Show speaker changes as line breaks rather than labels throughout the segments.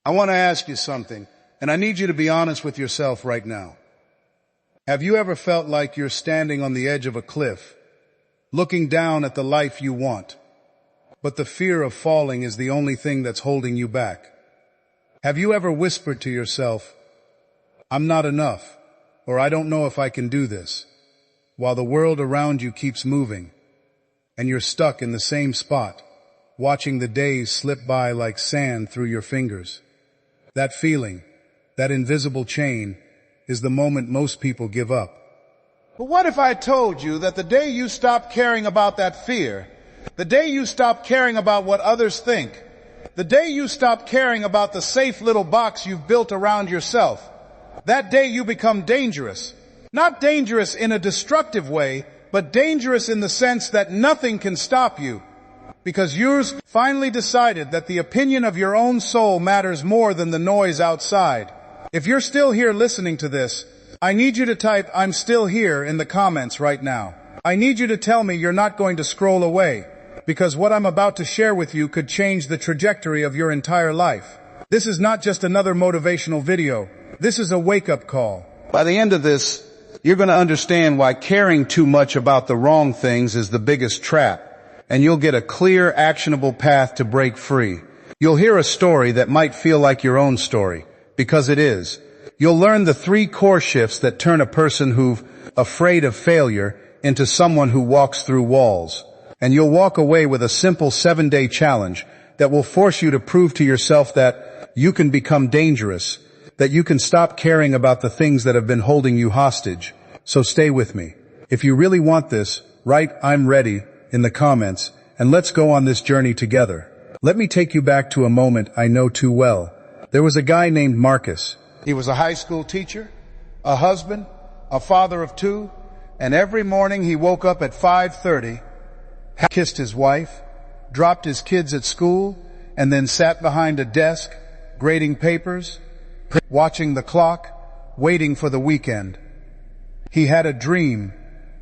I want to ask you something, and I need you to be honest with yourself right now. Have you ever felt like you're standing on the edge of a cliff, looking down at the life you want, but the fear of falling is the only thing that's holding you back? Have you ever whispered to yourself, "I'm not enough," or "I don't know if I can do this," while the world around you keeps moving, and you're stuck in the same spot, watching the days slip by like sand through your fingers? That feeling, that invisible chain, is the moment most people give up. But what if I told you that the day you stop caring about that fear, the day you stop caring about what others think, the day you stop caring about the safe little box you've built around yourself, that day you become dangerous? Not dangerous in a destructive way, but dangerous in the sense that nothing can stop you, because you've finally decided that the opinion of your own soul matters more than the noise outside. If you're still here listening to this, I need you to type "I'm still here" in the comments right now. I need you to tell me you're not going to scroll away, because what I'm about to share with you could change the trajectory of your entire life. This is not just another motivational video. This is a wake-up call. By the end of this, you're going to understand why caring too much about the wrong things is the biggest trap, and you'll get a clear, actionable path to break free. You'll hear a story that might feel like your own story, because it is. You'll learn the 3 core shifts that turn a person who's afraid of failure into someone who walks through walls. And you'll walk away with a simple 7-day challenge that will force you to prove to yourself that you can become dangerous, that you can stop caring about the things that have been holding you hostage. So stay with me. If you really want this, write "I'm ready" in the comments, and let's go on this journey together. Let me take you back to a moment I know too well. There was a guy named Marcus. He was a high school teacher, a husband, a father of 2, and every morning he woke up at 5:30, kissed his wife, dropped his kids at school, and then sat behind a desk, grading papers, watching the clock, waiting for the weekend. He had a dream,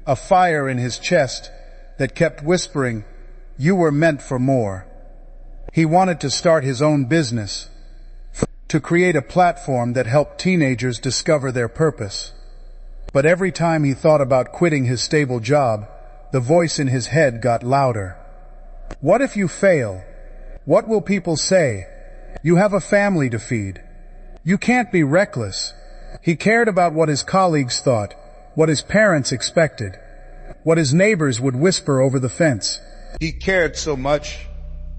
a fire in his chest that kept whispering, "You were meant for more." He wanted to start his own business, to create a platform that helped teenagers discover their purpose. But every time he thought about quitting his stable job, the voice in his head got louder. What if you fail? What will people say? You have a family to feed. You can't be reckless. He cared about what his colleagues thought, what his parents expected, what his neighbors would whisper over the fence. He cared so much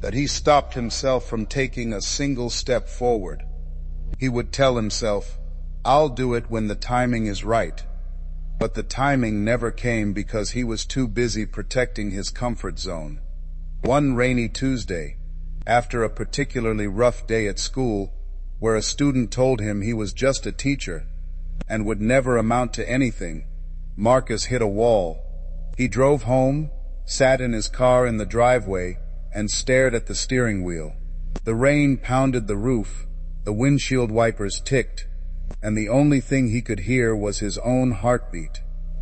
that he stopped himself from taking a single step forward. He would tell himself, "I'll do it when the timing is right." But the timing never came because he was too busy protecting his comfort zone. One rainy Tuesday, after a particularly rough day at school, where a student told him he was just a teacher and would never amount to anything, Marcus hit a wall. He drove home, sat in his car in the driveway, and stared at the steering wheel. The rain pounded the roof, the windshield wipers ticked, and the only thing he could hear was his own heartbeat.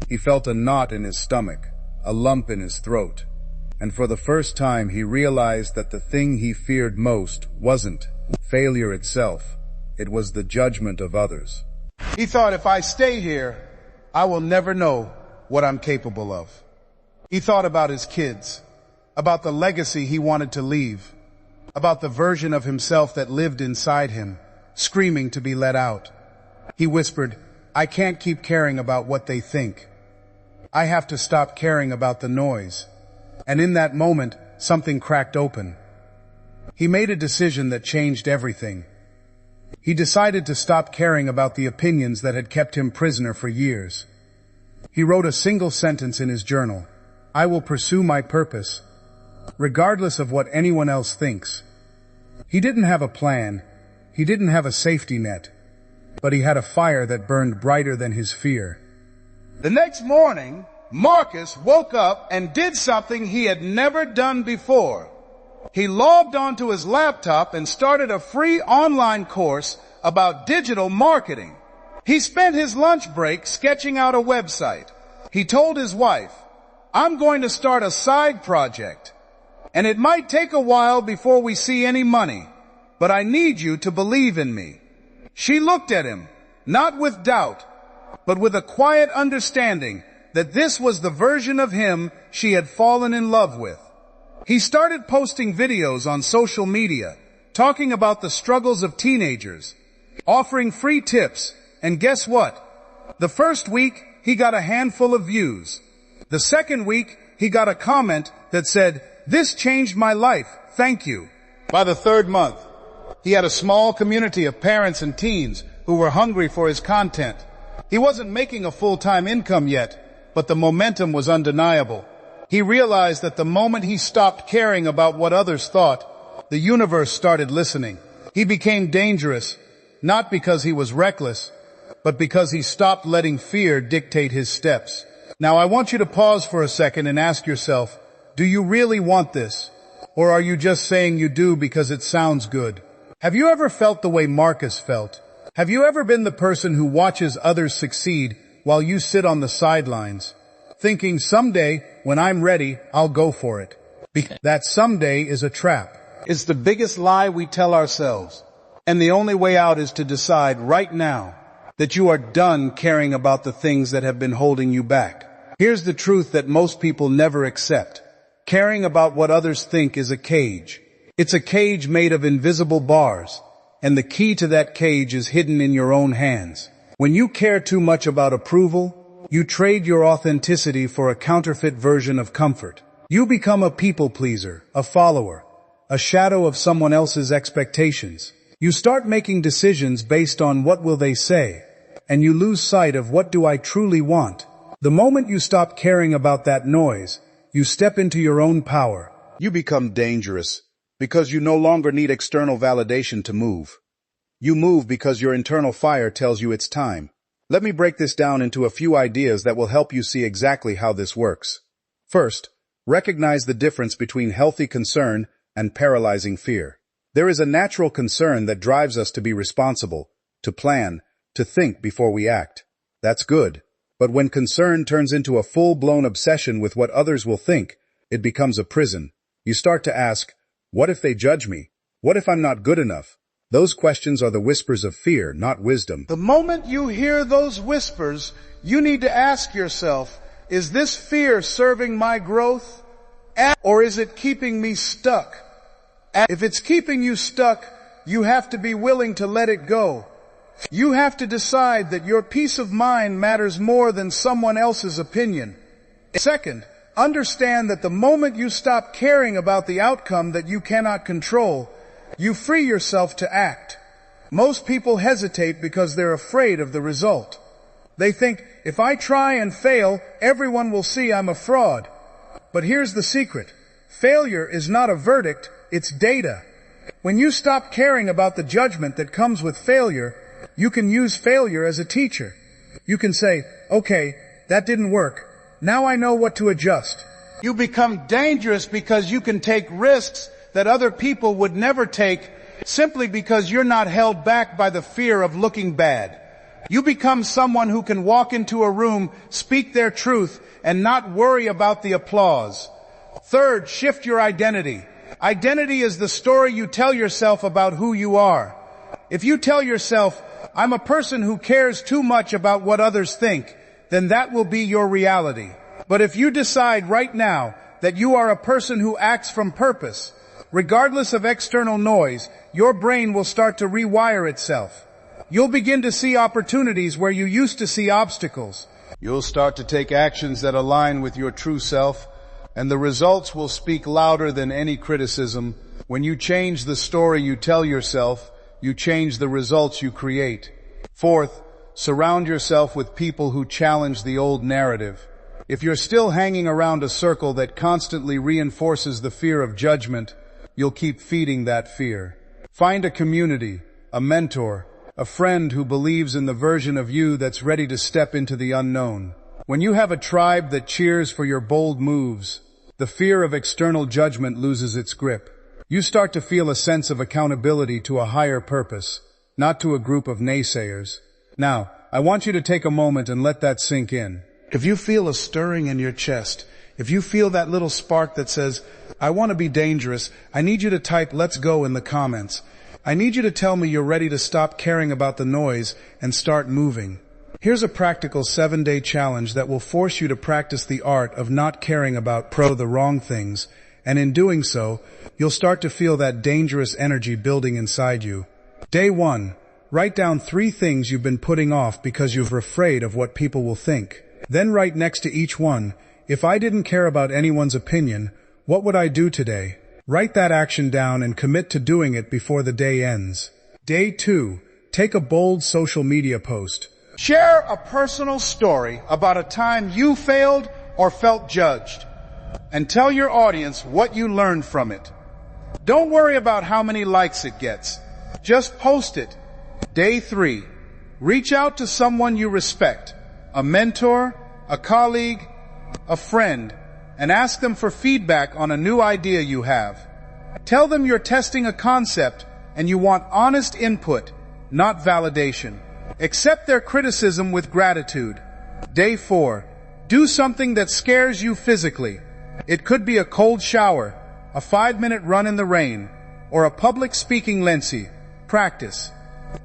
He felt a knot in his stomach, a lump in his throat, and for the first time he realized that the thing he feared most wasn't failure itself. It was the judgment of others. He thought, "If I stay here, I will never know what I'm capable of." He thought about his kids, about the legacy he wanted to leave, about the version of himself that lived inside him, screaming to be let out. He whispered, "I can't keep caring about what they think. I have to stop caring about the noise." And in that moment, something cracked open. He made a decision that changed everything. He decided to stop caring about the opinions that had kept him prisoner for years. He wrote a single sentence in his journal: "I will pursue my purpose, regardless of what anyone else thinks." He didn't have a plan. He didn't have a safety net. But he had a fire that burned brighter than his fear. The next morning, Marcus woke up and did something he had never done before. He logged onto his laptop and started a free online course about digital marketing. He spent his lunch break sketching out a website. He told his wife, "I'm going to start a side project, and it might take a while before we see any money, but I need you to believe in me." She looked at him, not with doubt, but with a quiet understanding that this was the version of him she had fallen in love with. He started posting videos on social media, talking about the struggles of teenagers, offering free tips, and guess what? The first week, he got a handful of views. The second week, he got a comment that said, "This changed my life, thank you." By the third month, he had a small community of parents and teens who were hungry for his content. He wasn't making a full-time income yet, but the momentum was undeniable. He realized that the moment he stopped caring about what others thought, the universe started listening. He became dangerous, not because he was reckless, but because he stopped letting fear dictate his steps. Now I want you to pause for a second and ask yourself, do you really want this? Or are you just saying you do because it sounds good? Have you ever felt the way Marcus felt? Have you ever been the person who watches others succeed while you sit on the sidelines, thinking someday, when I'm ready, I'll go for it? That someday is a trap. It's the biggest lie we tell ourselves. And the only way out is to decide right now that you are done caring about the things that have been holding you back. Here's the truth that most people never accept. Caring about what others think is a cage. It's a cage made of invisible bars, and the key to that cage is hidden in your own hands. When you care too much about approval, you trade your authenticity for a counterfeit version of comfort. You become a people pleaser, a follower, a shadow of someone else's expectations. You start making decisions based on what will they say, and you lose sight of what do I truly want. The moment you stop caring about that noise, you step into your own power. You become dangerous because you no longer need external validation to move. You move because your internal fire tells you it's time. Let me break this down into a few ideas that will help you see exactly how this works. First, recognize the difference between healthy concern and paralyzing fear. There is a natural concern that drives us to be responsible, to plan, to think before we act. That's good. But when concern turns into a full-blown obsession with what others will think, it becomes a prison. You start to ask, what if they judge me? What if I'm not good enough? Those questions are the whispers of fear, not wisdom. The moment you hear those whispers, you need to ask yourself, is this fear serving my growth? Or is it keeping me stuck? If it's keeping you stuck, you have to be willing to let it go. You have to decide that your peace of mind matters more than someone else's opinion. Second, understand that the moment you stop caring about the outcome that you cannot control, you free yourself to act. Most people hesitate because they're afraid of the result. They think, if I try and fail, everyone will see I'm a fraud. But here's the secret. Failure is not a verdict, it's data. When you stop caring about the judgment that comes with failure, you can use failure as a teacher. You can say, okay, that didn't work. Now I know what to adjust. You become dangerous because you can take risks that other people would never take simply because you're not held back by the fear of looking bad. You become someone who can walk into a room, speak their truth, and not worry about the applause. Third, shift your identity. Identity is the story you tell yourself about who you are. If you tell yourself, I'm a person who cares too much about what others think, then that will be your reality. But if you decide right now that you are a person who acts from purpose, regardless of external noise, your brain will start to rewire itself. You'll begin to see opportunities where you used to see obstacles. You'll start to take actions that align with your true self, and the results will speak louder than any criticism. When you change the story you tell yourself, you change the results you create. Fourth, surround yourself with people who challenge the old narrative. If you're still hanging around a circle that constantly reinforces the fear of judgment, you'll keep feeding that fear. Find a community, a mentor, a friend who believes in the version of you that's ready to step into the unknown. When you have a tribe that cheers for your bold moves, the fear of external judgment loses its grip. You start to feel a sense of accountability to a higher purpose, not to a group of naysayers. Now, I want you to take a moment and let that sink in. If you feel a stirring in your chest, if you feel that little spark that says, I want to be dangerous, I need you to type "let's go" in the comments. I need you to tell me you're ready to stop caring about the noise and start moving. Here's a practical 7-day challenge that will force you to practice the art of not caring about the wrong things, and in doing so, you'll start to feel that dangerous energy building inside you. Day 1. Write down 3 things you've been putting off because you're afraid of what people will think. Then write next to each one, if I didn't care about anyone's opinion, what would I do today? Write that action down and commit to doing it before the day ends. Day 2. Take a bold social media post. Share a personal story about a time you failed or felt judged, and tell your audience what you learned from it. Don't worry about how many likes it gets. Just post it. Day 3. Reach out to someone you respect, a mentor, a colleague, a friend, and ask them for feedback on a new idea you have. Tell them you're testing a concept and you want honest input, not validation. Accept their criticism with gratitude. Day 4. Do something that scares you physically. It could be a cold shower, a 5-minute run in the rain, or a public speaking lensi. Practice.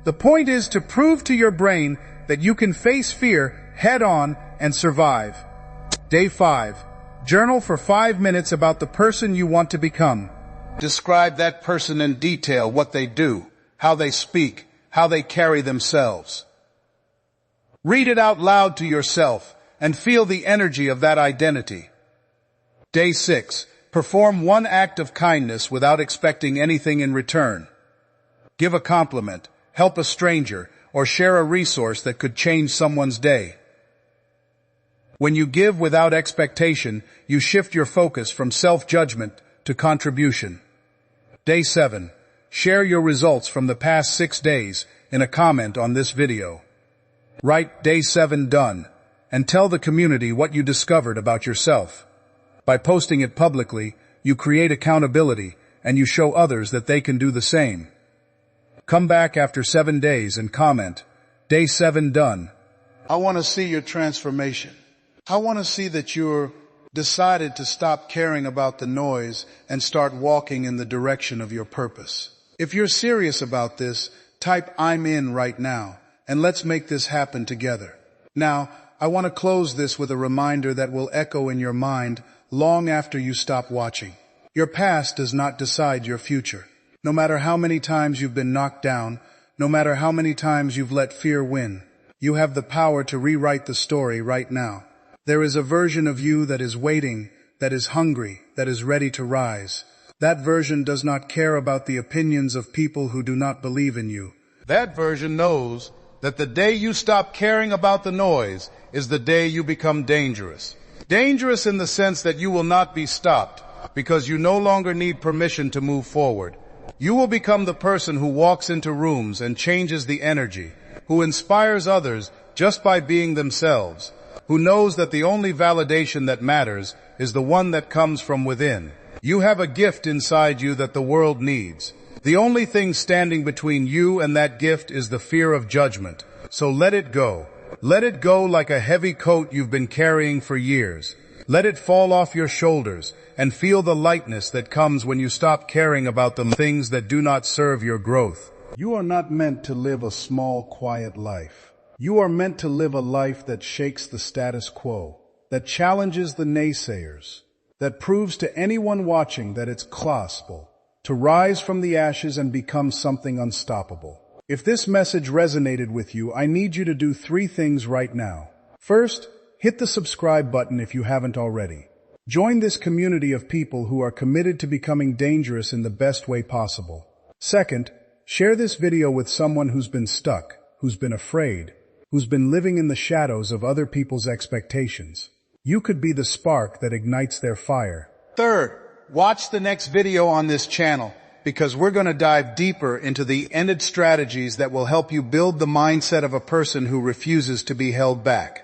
The point is to prove to your brain that you can face fear head on and survive. Day 5. Journal for 5 minutes about the person you want to become. Describe that person in detail, what they do, how they speak, how they carry themselves. Read it out loud to yourself and feel the energy of that identity. Day 6. Perform 1 act of kindness without expecting anything in return. Give a compliment, help a stranger, or share a resource that could change someone's day. When you give without expectation, you shift your focus from self-judgment to contribution. Day 7. Share your results from the past 6 days in a comment on this video. Write Day 7 done and tell the community what you discovered about yourself. By posting it publicly, you create accountability and you show others that they can do the same. Come back after 7 days and comment, Day 7 done. I want to see your transformation. I want to see that you're decided to stop caring about the noise and start walking in the direction of your purpose. If you're serious about this, type I'm in right now, and let's make this happen together. Now, I want to close this with a reminder that will echo in your mind long after you stop watching. Your past does not decide your future. No matter how many times you've been knocked down, no matter how many times you've let fear win, you have the power to rewrite the story right now. There is a version of you that is waiting, that is hungry, that is ready to rise. That version does not care about the opinions of people who do not believe in you. That version knows that the day you stop caring about the noise is the day you become dangerous. Dangerous in the sense that you will not be stopped because you no longer need permission to move forward. You will become the person who walks into rooms and changes the energy, who inspires others just by being themselves, who knows that the only validation that matters is the one that comes from within. You have a gift inside you that the world needs. The only thing standing between you and that gift is the fear of judgment. So let it go. Let it go like a heavy coat you've been carrying for years. Let it fall off your shoulders and feel the lightness that comes when you stop caring about the things that do not serve your growth. You are not meant to live a small, quiet life. You are meant to live a life that shakes the status quo, that challenges the naysayers, that proves to anyone watching that it's possible to rise from the ashes and become something unstoppable. If this message resonated with you, I need you to do 3 things right now. First, hit the subscribe button if you haven't already. Join this community of people who are committed to becoming dangerous in the best way possible. Second, share this video with someone who's been stuck, who's been afraid, who's been living in the shadows of other people's expectations. You could be the spark that ignites their fire. Third, watch the next video on this channel because we're going to dive deeper into the ended strategies that will help you build the mindset of a person who refuses to be held back.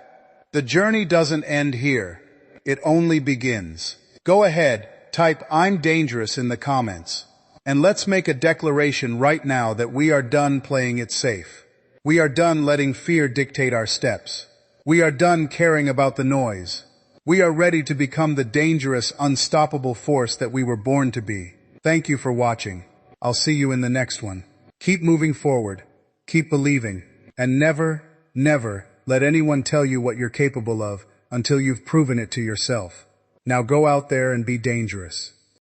The journey doesn't end here. It only begins. Go ahead, type I'm dangerous in the comments. And let's make a declaration right now that we are done playing it safe. We are done letting fear dictate our steps. We are done caring about the noise. We are ready to become the dangerous, unstoppable force that we were born to be. Thank you for watching. I'll see you in the next one. Keep moving forward, keep believing, and never, never let anyone tell you what you're capable of until you've proven it to yourself. Now go out there and be dangerous.